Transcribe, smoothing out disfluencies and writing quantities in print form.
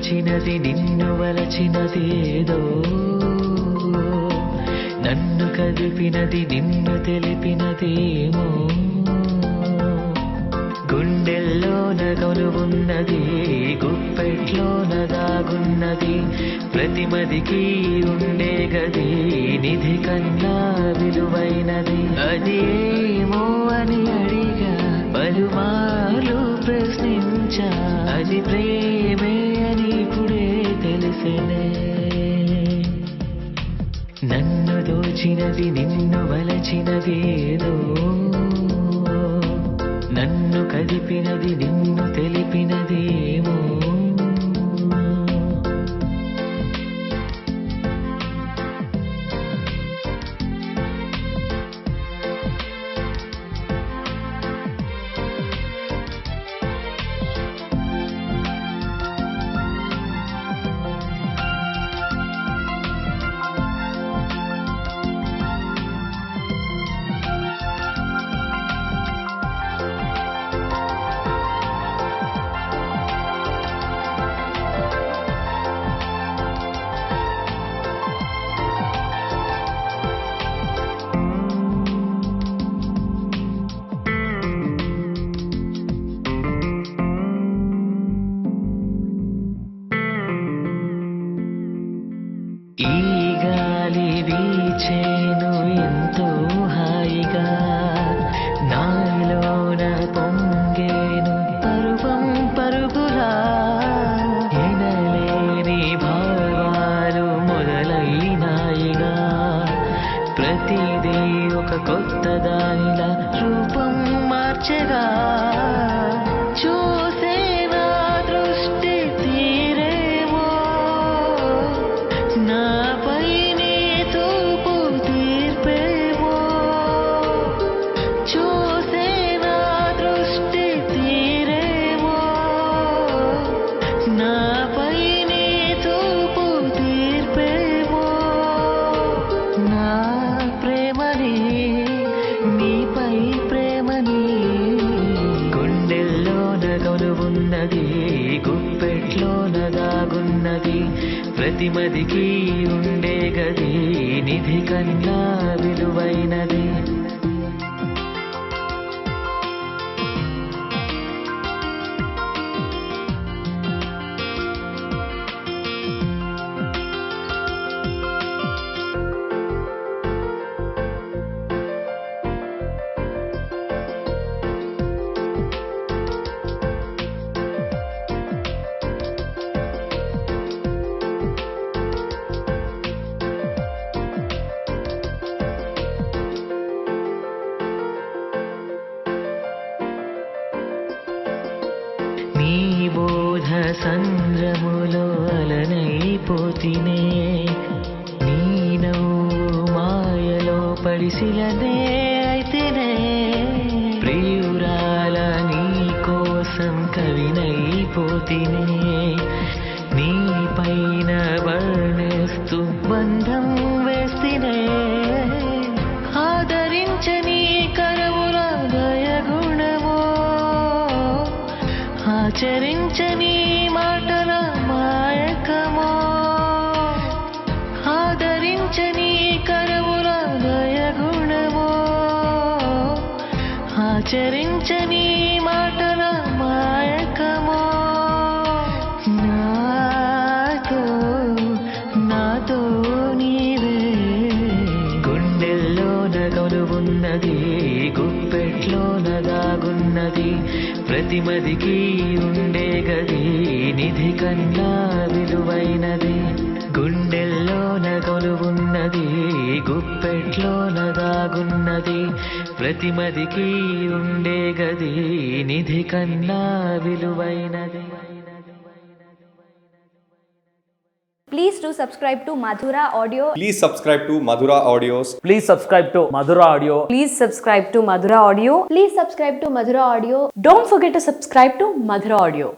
దోచినది నిన్ను వలచినది ఏదో, నన్ను కదిపినది నిన్ను తెలిపినది ఏమో, గుండెల్లోన కొలువున్నది గుప్పెట్లోన దాగున్నది, ప్రతిమదికి ఉండే గది నిధి కన్నా విలువైనది. అది ఏమో అని అడిగా పలుమార్లు ప్రశ్నించా, అది ప్రేమే అని ఇప్పుడే తెలిసినే. నన్ను దోచినది నిన్ను వలచినది ఏదో, నన్ను కదిపినది నిన్ను తెలిపినది ఏమో. ఈ గాలి వీచేను ఎంతో హాయిగా, నాలోన పొంగేను పరువం పరుగులా, ఎనలేని భావాలు మొదలైనాయిగా, ప్రతిదీ ఒక కొత్త దానిలా రూపం మార్చగా, చూసే నా దృష్టి తీరేమో, నాపై నీ చూపు తీర్పేమో, చూసే నా దృష్టి తీరేమో, నాపై నీ చూపు తీర్పేమో, నా ప్రేమని నీపై ప్రేమని, గుండెల్లోన కొలువున్నది గుప్పెట్లోన దాగున్నది, ప్రతిమదికి ఉండే గది నిధి కన్నా విలువైనది. నీ బోధ సంద్రములో అలనైపోతినే, నీ నవ్వు మాయలో పడిసిలనే అయితేనే, ప్రియురాల నీ కోసం కవినైపోతినే, నీ పైన వర్ణిస్తూ బంధం వేస్తేనే, ఆదరించని కరవుల దయగుణమో, ఆచరించని మాటల మాయకమో, ఆదరించని కరవుల దయగుణమో, ఆచరించని మాటల మాయకమో, నాతో నీవే, గుండెల్లోన కొలువున్నది గుప్పెట్లోన దాగున్నది, ప్రతిమదికి ఉండే గది నిధి కన్నా విలువైనది, గుండెల్లోన కొలువున్నది గుప్పెట్లోన దాగున్నది, ప్రతిమదికి ఉండే గది నిధి కన్నా విలువైనది. Please do subscribe to Madhura Audio. Please subscribe to Madhura Audios. Please subscribe to Madhura Audio. Please subscribe to Madhura Audio. Please subscribe to Madhura Audio. Don't forget to subscribe to Madhura Audio.